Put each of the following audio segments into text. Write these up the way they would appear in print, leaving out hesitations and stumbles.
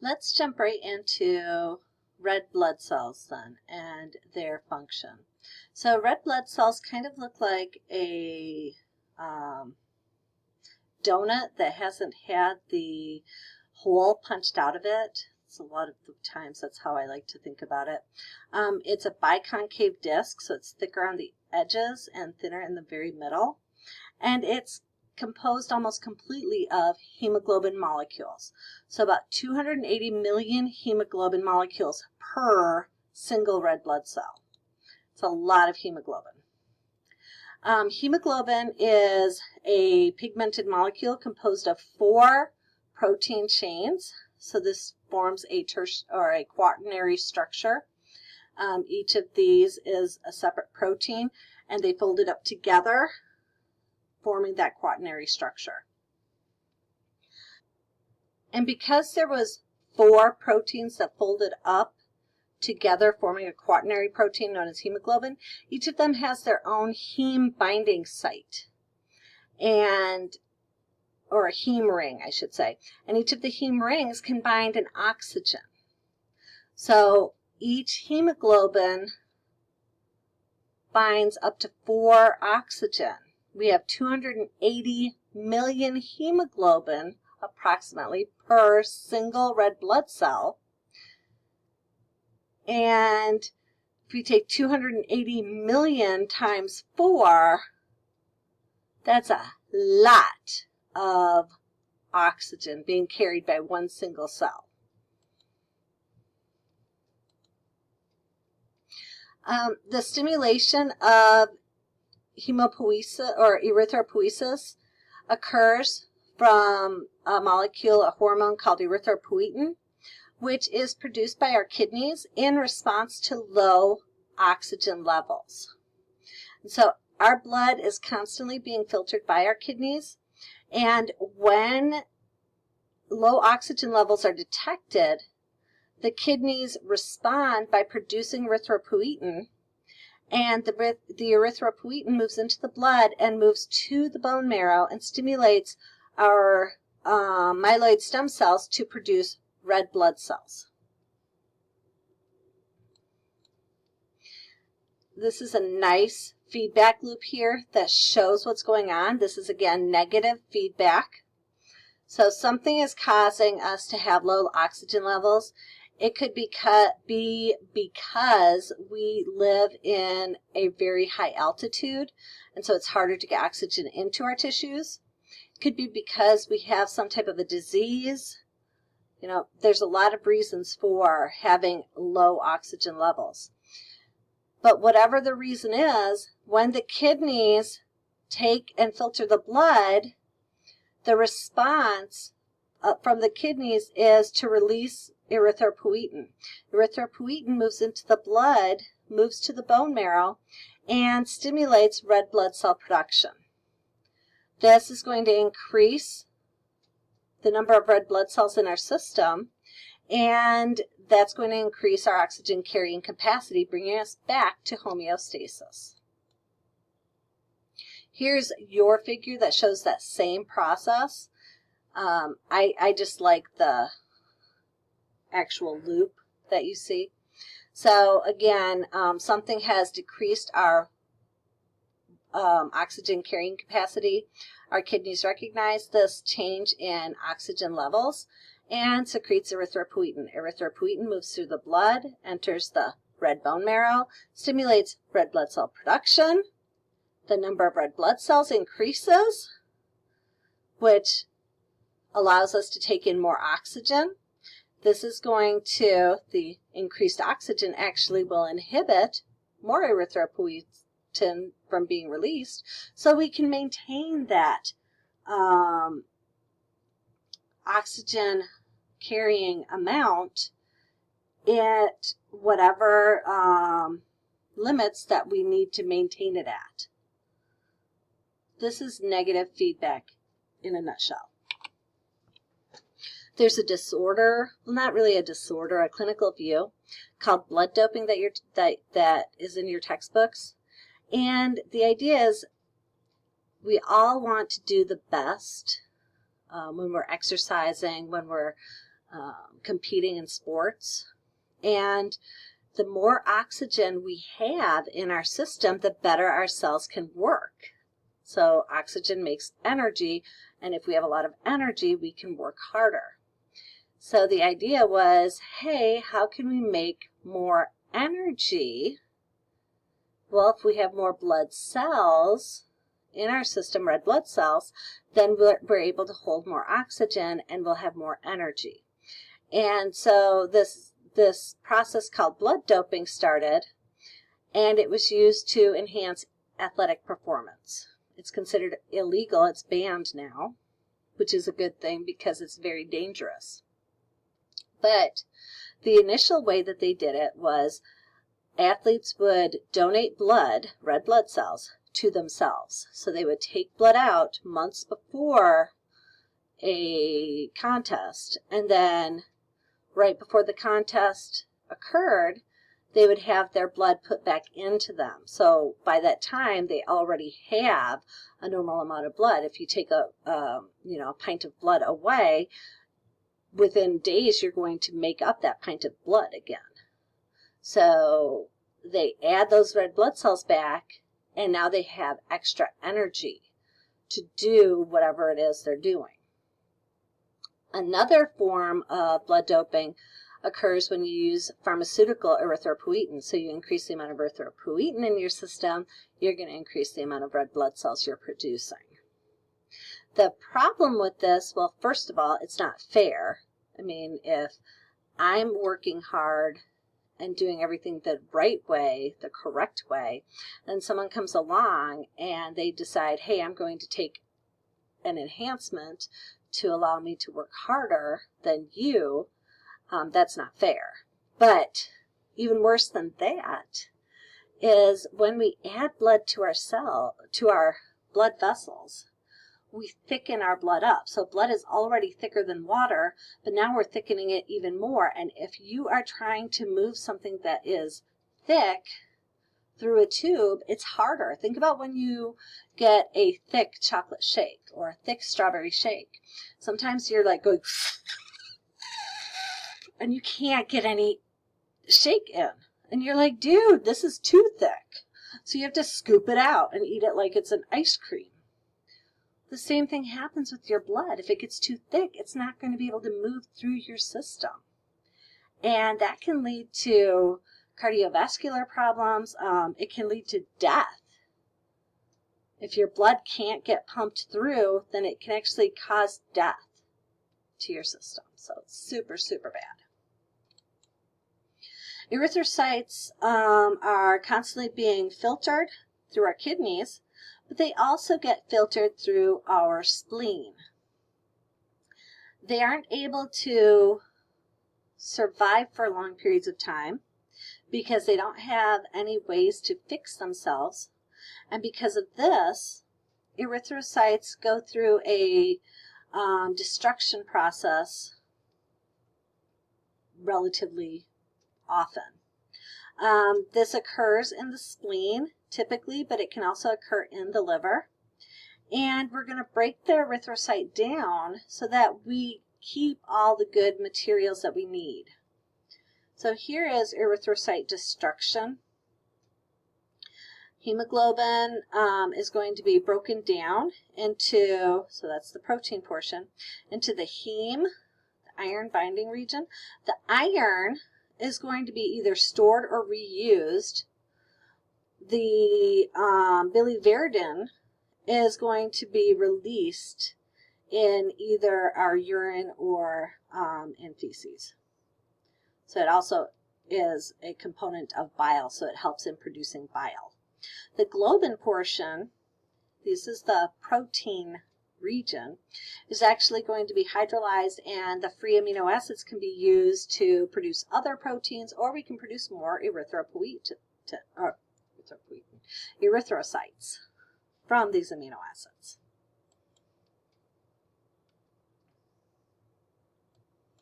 Let's jump right into red blood cells then and their function. So red blood cells kind of look like a donut that hasn't had the hole punched out of it. So a lot of the times that's how I like to think about it. It's a biconcave disc, so it's thicker on the edges and thinner in the very middle. And it's composed almost completely of hemoglobin molecules. So about 280 million hemoglobin molecules per single red blood cell. It's a lot of hemoglobin. Hemoglobin is a pigmented molecule composed of 4 protein chains. So this forms a quaternary structure. Each of these is a separate protein, and they fold it up together, forming that quaternary structure. And because there was 4 proteins that folded up together forming a quaternary protein known as hemoglobin, each of them has their own heme binding site, or a heme ring, I should say. And each of the heme rings can bind an oxygen. So each hemoglobin binds up to 4 oxygen. We have 280 million hemoglobin approximately per single red blood cell. And if we take 280 million times 4, that's a lot of oxygen being carried by one single cell. The stimulation of hemopoiesis or erythropoiesis occurs from a molecule, a hormone called erythropoietin, which is produced by our kidneys in response to low oxygen levels. And so our blood is constantly being filtered by our kidneys, and when low oxygen levels are detected, the kidneys respond by producing erythropoietin, and the erythropoietin moves into the blood and moves to the bone marrow and stimulates our myeloid stem cells to produce red blood cells. This is a nice feedback loop here that shows what's going on. This is, again, negative feedback. So something is causing us to have low oxygen levels. It could be because we live in a very high altitude, and so it's harder to get oxygen into our tissues. It could be because we have some type of a disease. You know, there's a lot of reasons for having low oxygen levels. But whatever the reason is, when the kidneys take and filter the blood, the response from the kidneys is to release erythropoietin. Erythropoietin moves into the blood, moves to the bone marrow, and stimulates red blood cell production. This is going to increase the number of red blood cells in our system, and that's going to increase our oxygen carrying capacity, bringing us back to homeostasis. Here's your figure that shows that same process. I just like the actual loop that you see. So again, something has decreased our oxygen carrying capacity. Our kidneys recognize this change in oxygen levels and secretes erythropoietin. Erythropoietin moves through the blood, enters the red bone marrow, stimulates red blood cell production. The number of red blood cells increases, which allows us to take in more oxygen. This is going to, the increased oxygen actually will inhibit more erythropoietin from being released, so we can maintain that oxygen carrying amount at whatever limits that we need to maintain it at. This is negative feedback in a nutshell. There's a disorder, well, not really a disorder, a clinical view called blood doping that is in your textbooks. And the idea is we all want to do the best when we're exercising, when we're competing in sports. And the more oxygen we have in our system, the better our cells can work. So oxygen makes energy, and if we have a lot of energy, we can work harder. So the idea was, hey, how can we make more energy? Well, if we have more blood cells in our system, red blood cells, then we're able to hold more oxygen and we'll have more energy. And so this process called blood doping started, and it was used to enhance athletic performance. It's considered illegal. It's banned now, which is a good thing because it's very dangerous. But the initial way that they did it was athletes would donate blood, red blood cells, to themselves. So they would take blood out months before a contest, and then right before the contest occurred, they would have their blood put back into them. So by that time, they already have a normal amount of blood. If you take a pint of blood away, within days, you're going to make up that pint of blood again. So they add those red blood cells back, and now they have extra energy to do whatever it is they're doing. Another form of blood doping occurs when you use pharmaceutical erythropoietin. So you increase the amount of erythropoietin in your system, you're going to increase the amount of red blood cells you're producing. The problem with this, well, first of all, it's not fair. I mean, if I'm working hard and doing everything the right way, the correct way, then someone comes along and they decide, hey, I'm going to take an enhancement to allow me to work harder than you. That's not fair. But even worse than that is when we add blood to our blood vessels, we thicken our blood up. So blood is already thicker than water, but now we're thickening it even more. And if you are trying to move something that is thick through a tube, it's harder. Think about when you get a thick chocolate shake or a thick strawberry shake. Sometimes you're like going, and you can't get any shake in. And you're like, dude, this is too thick. So you have to scoop it out and eat it like it's an ice cream. The same thing happens with your blood. If it gets too thick, it's not going to be able to move through your system. And that can lead to cardiovascular problems. It can lead to death. If your blood can't get pumped through, then it can actually cause death to your system. So it's super, super bad. Erythrocytes are constantly being filtered through our kidneys, but they also get filtered through our spleen. They aren't able to survive for long periods of time because they don't have any ways to fix themselves. And because of this, erythrocytes go through a destruction process relatively often. This occurs in the spleen typically, but it can also occur in the liver. And we're going to break the erythrocyte down so that we keep all the good materials that we need. So here is erythrocyte destruction. Hemoglobin is going to be broken down into, so that's the protein portion, into the heme, the iron binding region. The iron is going to be either stored or reused. The biliverdin is going to be released in either our urine or in feces. So it also is a component of bile, so it helps in producing bile. The globin portion, this is the protein region, is actually going to be hydrolyzed, and the free amino acids can be used to produce other proteins, or we can produce more erythrocytes from these amino acids.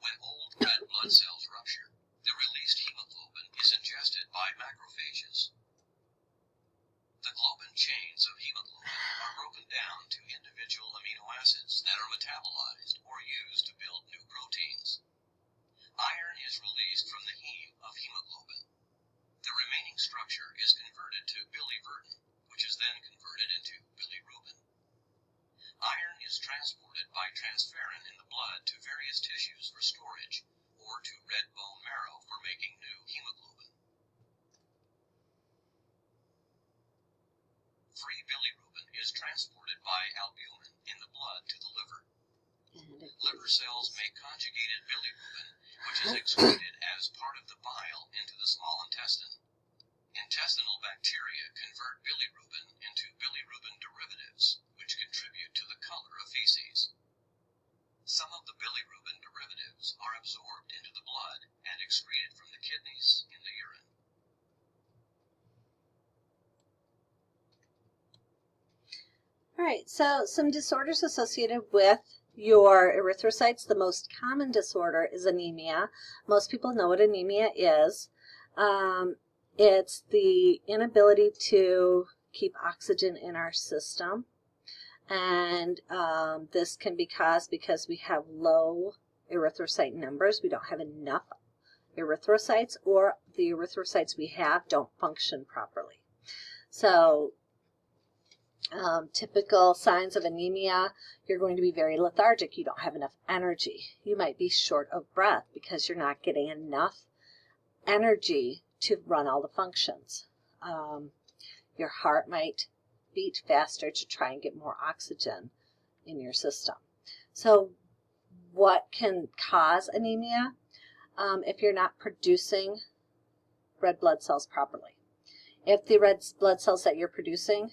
When old red blood cells rupture, the released hemoglobin is ingested by macrophages. The globin chains of hemoglobin are broken down to individual amino acids that are metabolized or used to build new proteins. transported by transferrin in the blood to various tissues for storage, or to red bone marrow for making new hemoglobin. Free bilirubin is transported by albumin in the blood to the liver. Liver cells make conjugated bilirubin, which is excreted as part of the bile into the small intestine. Intestinal bacteria convert bilirubin into bilirubin derivatives, which contribute to the color of feces. Some of the bilirubin derivatives are absorbed into the blood and excreted from the kidneys in the urine. All right, so some disorders associated with your erythrocytes. The most common disorder is anemia. Most people know what anemia is. It's the inability to keep oxygen in our system, and this can be caused because we have low erythrocyte numbers. We don't have enough erythrocytes, or the erythrocytes we have don't function properly. So typical signs of anemia: you're going to be very lethargic. You don't have enough energy. You might be short of breath because you're not getting enough energy to run all the functions. Your heart might beat faster to try and get more oxygen in your system. So what can cause anemia? If you're not producing red blood cells properly. If the red blood cells that you're producing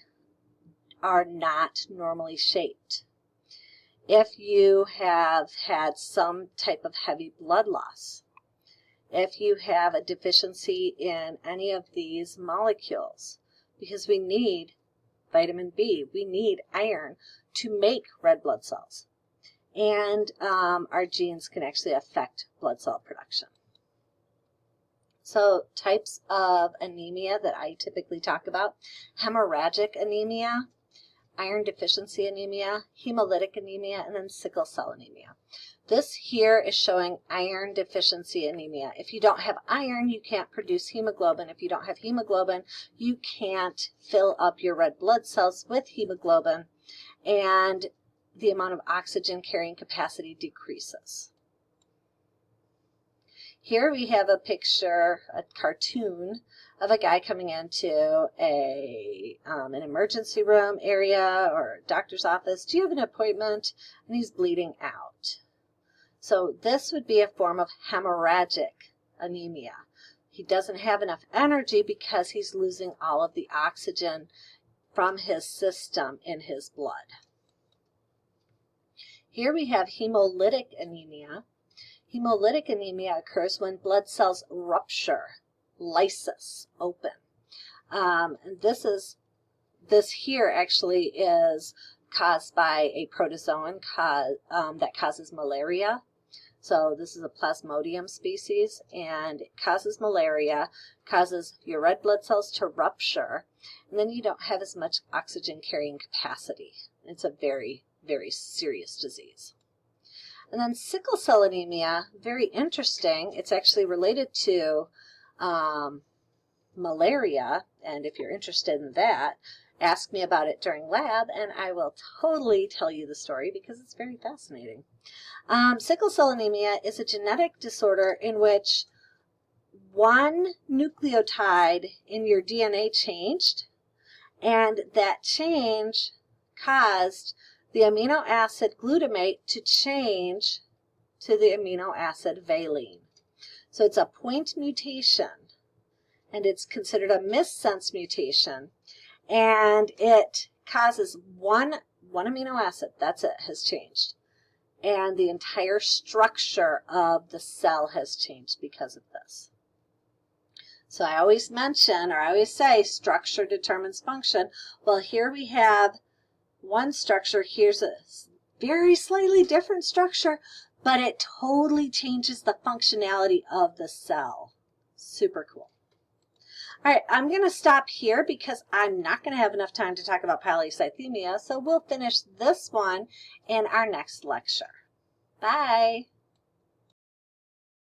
are not normally shaped. If you have had some type of heavy blood loss. If you have a deficiency in any of these molecules, because we need vitamin B, we need iron to make red blood cells. And our genes can actually affect blood cell production. So types of anemia that I typically talk about: hemorrhagic anemia, iron deficiency anemia, hemolytic anemia, and then sickle cell anemia. This here is showing iron deficiency anemia. If you don't have iron, you can't produce hemoglobin. If you don't have hemoglobin, you can't fill up your red blood cells with hemoglobin, and the amount of oxygen carrying capacity decreases. Here we have a picture, a cartoon, of a guy coming into an emergency room area or a doctor's office. Do you have an appointment? And he's bleeding out. So this would be a form of hemorrhagic anemia. He doesn't have enough energy because he's losing all of the oxygen from his system in his blood. Here we have hemolytic anemia. Hemolytic anemia occurs when blood cells rupture, lysis, open. And this here actually is caused by a protozoan that causes malaria. So this is a Plasmodium species, and it causes malaria, causes your red blood cells to rupture, and then you don't have as much oxygen carrying capacity. It's a very, very serious disease. And then sickle cell anemia, very interesting. It's actually related to malaria, and if you're interested in that, ask me about it during lab, and I will totally tell you the story because it's very fascinating. Sickle cell anemia is a genetic disorder in which one nucleotide in your DNA changed, and that change caused the amino acid glutamate to change to the amino acid valine. So it's a point mutation, and it's considered a missense mutation, and it causes one amino acid, that's it, has changed. And the entire structure of the cell has changed because of this. So I always mention, or I always say, structure determines function. Well, here we have one structure. Here's a very slightly different structure, but it totally changes the functionality of the cell. Super cool. All right, I'm going to stop here because I'm not going to have enough time to talk about polycythemia, so we'll finish this one in our next lecture. Bye.